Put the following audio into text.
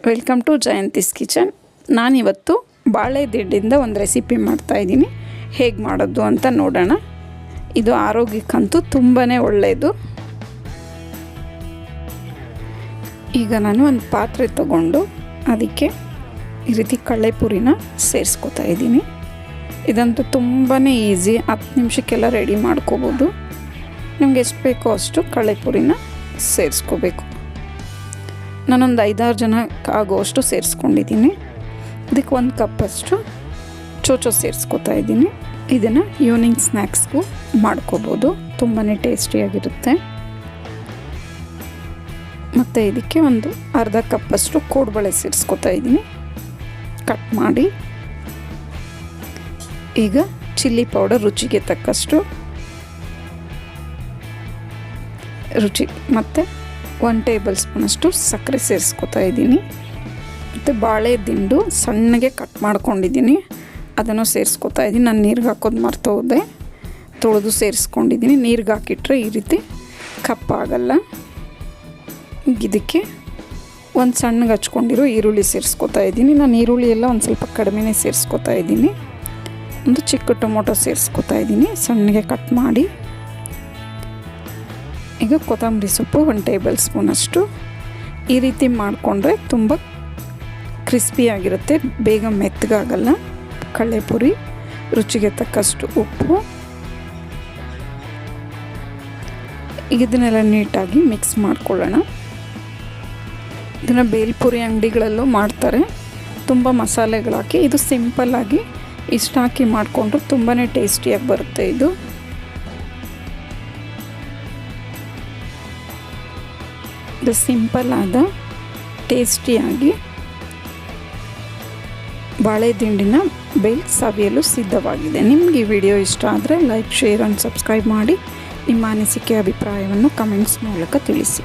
Welcome to ಜಯಂತಿಸ್ kitchen. ನಾನಿವತ್ತು ಬಾಳೆ ದಿಂಡಿಂದ ಒಂದು ರೆಸಿಪಿ ಮಾಡ್ತಾಯಿದ್ದೀನಿ. ಹೇಗೆ ಮಾಡೋದು ಅಂತ ನೋಡೋಣ. ಇದು ಆರೋಗ್ಯಕ್ಕಂತೂ ತುಂಬಾ ಒಳ್ಳೆಯದು. ಈಗ ನಾನು ಒಂದು ಪಾತ್ರೆ ತಗೊಂಡು ಅದಕ್ಕೆ ಈ ರೀತಿ ಕಡಲೆಪುರಿನ ಸೇರಿಸ್ಕೊತಾ ಇದ್ದೀನಿ. ಇದಂತೂ ತುಂಬಾ ಈಸಿ, 10 ನಿಮಿಷಕ್ಕೆಲ್ಲ ರೆಡಿ ಮಾಡ್ಕೋಬೋದು. ನಿಮ್ಗೆ ಎಷ್ಟು ಬೇಕೋ ಅಷ್ಟು ಕಡಲೆಪುರಿನ ಸೇರಿಸ್ಕೋಬೇಕು. ನಾನೊಂದು 5-6 ಜನಕ್ಕೆ ಆಗೋಷ್ಟು ಸೇರಿಸ್ಕೊಂಡಿದ್ದೀನಿ. ಇದಕ್ಕೆ 1 ಕಪ್ಪಷ್ಟು ಚೋಚೋ ಸೇರಿಸ್ಕೊತಾ ಇದ್ದೀನಿ. ಇದನ್ನು ಈವ್ನಿಂಗ್ ಸ್ನ್ಯಾಕ್ಸ್ಗೂ ಮಾಡ್ಕೋಬೋದು, ತುಂಬಾ ಟೇಸ್ಟಿಯಾಗಿರುತ್ತೆ. ಮತ್ತು ಇದಕ್ಕೆ ಒಂದು ಅರ್ಧ ಕಪ್ಪಷ್ಟು ಕೋಡುಬಳೆ ಸೇರಿಸ್ಕೊತಾ ಇದ್ದೀನಿ, ಕಟ್ ಮಾಡಿ. ಈಗ ಚಿಲ್ಲಿ ಪೌಡರ್ ರುಚಿಗೆ ತಕ್ಕಷ್ಟು ರುಚಿ, ಮತ್ತು 1 ಟೇಬಲ್ ಸ್ಪೂನಷ್ಟು ಸಕ್ಕರೆ ಸೇರಿಸ್ಕೊತಾ ಇದ್ದೀನಿ. ಮತ್ತು ಬಾಳೆ ದಿಂಡು ಸಣ್ಣಗೆ ಕಟ್ ಮಾಡ್ಕೊಂಡಿದ್ದೀನಿ, ಅದನ್ನು ಸೇರಿಸ್ಕೊತಾ ಇದ್ದೀನಿ. ನಾನು ನೀರಿಗೆ ಹಾಕೋದು ಮರ್ತೋದೆ, ತೊಳೆದು ಸೇರಿಸ್ಕೊಂಡಿದ್ದೀನಿ. ನೀರಿಗೆ ಹಾಕಿಟ್ರೆ ಈ ರೀತಿ ಕಪ್ಪಾಗಲ್ಲ. ಇದಕ್ಕೆ ಒಂದು ಸಣ್ಣಗೆ ಹಚ್ಕೊಂಡಿರೋ ಈರುಳ್ಳಿ ಸೇರಿಸ್ಕೊತಾ ಇದ್ದೀನಿ. ನಾನು ಈರುಳ್ಳಿ ಎಲ್ಲ ಒಂದು ಸ್ವಲ್ಪ ಕಡಿಮೆನೇ ಸೇರಿಸ್ಕೊತಾ ಇದ್ದೀನಿ. ಒಂದು ಚಿಕ್ಕ ಟೊಮೊಟೊ ಸೇರಿಸ್ಕೊತಾ ಇದ್ದೀನಿ, ಸಣ್ಣಗೆ ಕಟ್ ಮಾಡಿ. ಈಗ ಕೊತ್ತಂಬರಿ ಸೊಪ್ಪು 1 ಟೇಬಲ್ ಸ್ಪೂನಷ್ಟು. ಈ ರೀತಿ ಮಾಡಿಕೊಂಡ್ರೆ ತುಂಬ ಕ್ರಿಸ್ಪಿಯಾಗಿರುತ್ತೆ, ಬೇಗ ಮೆತ್ತಗಾಗಲ್ಲ ಕಡಲೆಪುರಿ. ರುಚಿಗೆ ತಕ್ಕಷ್ಟು ಉಪ್ಪು. ಇದನ್ನೆಲ್ಲ ನೀಟಾಗಿ ಮಿಕ್ಸ್ ಮಾಡ್ಕೊಳ್ಳೋಣ. ಇದನ್ನು ಬೇಲ್ಪುರಿ ಅಂಗಡಿಗಳಲ್ಲೂ ಮಾಡ್ತಾರೆ, ತುಂಬ ಮಸಾಲೆಗಳಾಕಿ. ಇದು ಸಿಂಪಲ್ಲಾಗಿ ಇಷ್ಟು ಹಾಕಿ ಮಾಡಿಕೊಂಡ್ರೆ ತುಂಬಾ ಟೇಸ್ಟಿಯಾಗಿ ಬರುತ್ತೆ. ಇದು ಸಿಂಪಲ್ ಆದ ಟೇಸ್ಟಿಯಾಗಿ ಬಾಳೆ ದಿಂಡಿನ ಬೇಲ್ ಸವಿಯಲು ಸಿದ್ಧವಾಗಿದೆ. ನಿಮಗೆ ಈ ವಿಡಿಯೋ ಇಷ್ಟ ಆದರೆ ಲೈಕ್, ಶೇರ್ ಆ್ಯಂಡ್ ಸಬ್ಸ್ಕ್ರೈಬ್ ಮಾಡಿ. ನಿಮ್ಮ ಅನಿಸಿಕೆ ಅಭಿಪ್ರಾಯವನ್ನು ಕಮೆಂಟ್ಸ್ ಮೂಲಕ ತಿಳಿಸಿ.